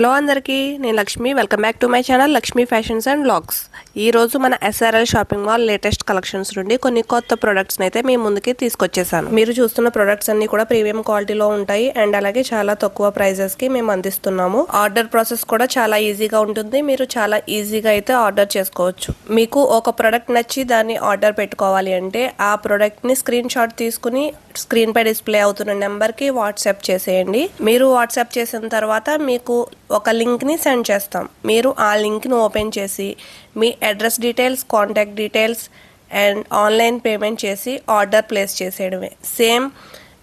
Hello అందరికీ, నేను Lakshmi. Welcome back to my channel Lakshmi fashions and vlogs. ఈ రోజు మన SRL shopping mall latest collections నుండి కొన్ని కొత్త ప్రొడక్ట్స్ అయితే మీ ముందుకి తీసుకొచ్చేసాను. మీరు చూస్తున్న ప్రొడక్ట్స్ అన్ని కూడా ప్రీమియం క్వాలిటీలో ఉంటాయి అండ్ అలాగే చాలా తక్కువ ప్రైజెస్ కి మేము అందిస్తున్నాము. ఆర్డర్ ప్రాసెస్ కూడా చాలా ఈజీగా ఉంటుంది. మీరు చాలా ఈజీగా అయితే ఆర్డర్ చేసుకోవచ్చు. మీకు ఒక ప్రొడక్ట్ నచ్చి దాన్ని ఆర్డర్ పెట్టుకోవాలి అంటే ఆ ప్రొడక్ట్ ని స్క్రీన్ షాట్ తీసుకుని స్క్రీన్ పై డిస్ప్లే అవుతున్న నెంబర్ కి వాట్సాప్ చేసేయండి. మీరు వాట్సాప్ చేసిన తర్వాత మీకు ఒక లింక్ ని సెండ్ చేస్తాం. మీరు ఆ లింక్ ని ఓపెన్ చేసి మీ address details, contact details and online payment చేసి ఆర్డర్ ప్లేస్ చేసేయడమే. సేమ్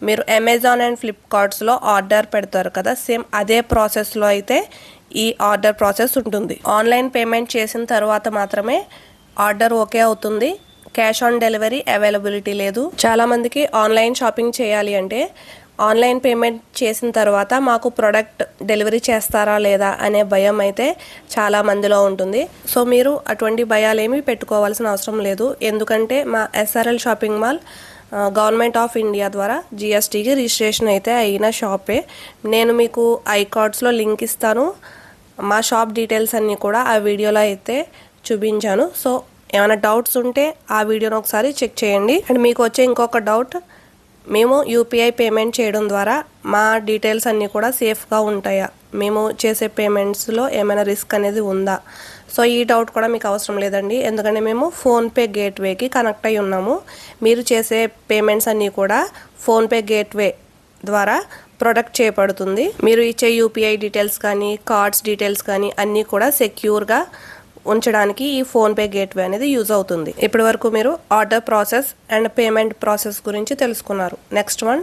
మీరు అమెజాన్ అండ్ ఫ్లిప్కార్ట్స్లో ఆర్డర్ పెడతారు కదా, సేమ్ అదే ప్రాసెస్లో అయితే ఈ ఆర్డర్ ప్రాసెస్ ఉంటుంది. ఆన్లైన్ పేమెంట్ చేసిన తర్వాత మాత్రమే ఆర్డర్ ఓకే అవుతుంది. క్యాష్ ఆన్ డెలివరీ అవైలబిలిటీ లేదు. చాలా మందికి ఆన్లైన్ షాపింగ్ చేయాలి అంటే ఆన్లైన్ పేమెంట్ చేసిన తర్వాత మాకు ప్రోడక్ట్ డెలివరీ చేస్తారా లేదా అనే భయం అయితే చాలా మందిలో ఉంటుంది. సో మీరు అటువంటి భయాలు ఏమీ పెట్టుకోవాల్సిన అవసరం లేదు. ఎందుకంటే మా SRL shopping mall government of India ద్వారా GSTకి రిజిస్ట్రేషన్ అయితే అయిన షాపే. నేను మీకు ఐకార్డ్స్లో లింక్ ఇస్తాను. మా షాప్ డీటెయిల్స్ అన్నీ కూడా ఆ వీడియోలో అయితే చూపించాను. సో ఏమైనా డౌట్స్ ఉంటే ఆ వీడియోని ఒకసారి చెక్ చేయండి. అండ్ మీకు వచ్చే ఇంకొక డౌట్, మేము UPI పేమెంట్ చేయడం ద్వారా మా డీటెయిల్స్ అన్నీ కూడా సేఫ్గా ఉంటాయా, మేము చేసే పేమెంట్స్లో ఏమైనా రిస్క్ అనేది ఉందా? సో ఈ డౌట్ కూడా మీకు అవసరం లేదండి. ఎందుకంటే మేము ఫోన్పే గేట్వేకి కనెక్ట్ అయి ఉన్నాము. మీరు చేసే పేమెంట్స్ అన్నీ కూడా ఫోన్పే గేట్వే ద్వారా ప్రొడక్ట్ చేయబడుతుంది. మీరు ఇచ్చే UPI డీటెయిల్స్ కానీ కార్డ్స్ డీటెయిల్స్ కానీ అన్నీ కూడా సెక్యూర్గా ఉంచడానికి ఈ ఫోన్పే గేట్వే అనేది యూజ్ అవుతుంది. ఇప్పటి వరకు మీరు order process and payment process గురించి తెలుసుకున్నారు. Next one,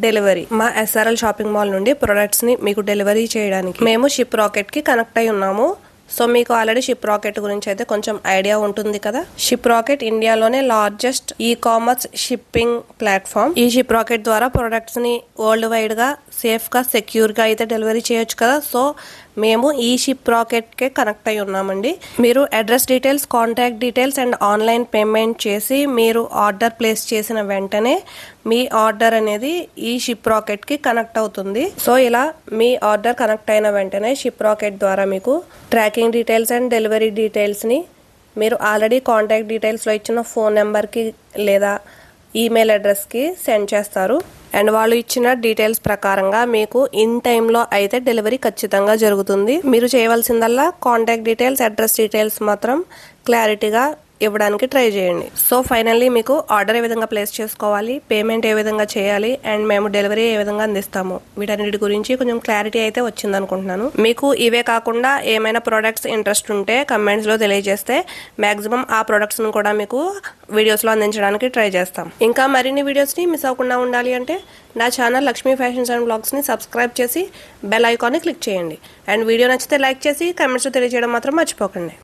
delivery. మా SRL షాపింగ్ మాల్ నుండి ప్రొడక్ట్స్ని మీకు డెలివరీ చేయడానికి మేము షిప్ రాకెట్కి కనెక్ట్ అయి ఉన్నాము. సో మీకు ఆల్రెడీ షిప్ రాకెట్ గురించి అయితే కొంచెం ఐడియా ఉంటుంది కదా. షిప్ రాకెట్ ఇండియాలోనే లార్జెస్ట్ కామర్స్ షిప్పింగ్ ప్లాట్ఫామ్. ఈ షిప్ రాకెట్ ద్వారా ప్రొడక్ట్స్ ని వరల్డ్ వైడ్ గా సేఫ్ గా సెక్యూర్ గా అయితే డెలివరీ చేయొచ్చు కదా. సో మేము ఈ షిప్ రాకెట్ కే కనెక్ట్ అయి ఉన్నామండి. మీరు address details, contact details and online payment చేసి మీరు ఆర్డర్ ప్లేస్ చేసిన వెంటనే మీ ఆర్డర్ అనేది ఈ షిప్ రాకెట్ కి కనెక్ట్ అవుతుంది. సో ఇలా మీ ఆర్డర్ కనెక్ట్ అయిన వెంటనే షిప్ రాకెట్ ద్వారా మీకు tracking details and delivery details ని మీరు ఆల్రెడీ కాంటాక్ట్ డీటెయిల్స్ లో ఇచ్చిన ఫోన్ నెంబర్ కి లేదా ఈమెయిల్ అడ్రస్ కి సెండ్ చేస్తారు. అండ్ వాళ్ళు ఇచ్చిన డీటెయిల్స్ ప్రకారంగా మీకు ఇన్ టైంలో అయితే డెలివరీ ఖచ్చితంగా జరుగుతుంది. మీరు చేయవలసిందల్లా కాంటాక్ట్ డీటెయిల్స్, అడ్రస్ డీటెయిల్స్ మాత్రం క్లారిటీగా ఇవ్వడానికి ట్రై చేయండి. సో ఫైనల్లీ మీకు ఆర్డర్ ఏ విధంగా ప్లేస్ చేసుకోవాలి, పేమెంట్ ఏ విధంగా చేయాలి అండ్ మేము డెలివరీ ఏ విధంగా అందిస్తాము, వీటన్నిటి గురించి కొంచెం క్లారిటీ అయితే వచ్చింది అనుకుంటున్నాను. మీకు ఇవే కాకుండా ఏమైనా ప్రొడక్ట్స్ ఇంట్రెస్ట్ ఉంటే కమెంట్స్లో తెలియజేస్తే మ్యాక్సిమం ఆ ప్రొడక్ట్స్ను కూడా మీకు వీడియోస్లో అందించడానికి ట్రై చేస్తాం. ఇంకా మరిన్ని వీడియోస్ని మిస్ అవ్వకుండా ఉండాలి అంటే నా ఛానల్ లక్ష్మీ ఫ్యాషన్స్ అండ్ వ్లాగ్స్ని సబ్స్క్రైబ్ చేసి బెల్ ఐకాన్ని క్లిక్ చేయండి. అండ్ వీడియో నచ్చితే లైక్ చేసి కమెంట్స్లో తెలియజేయడం మాత్రం మర్చిపోకండి.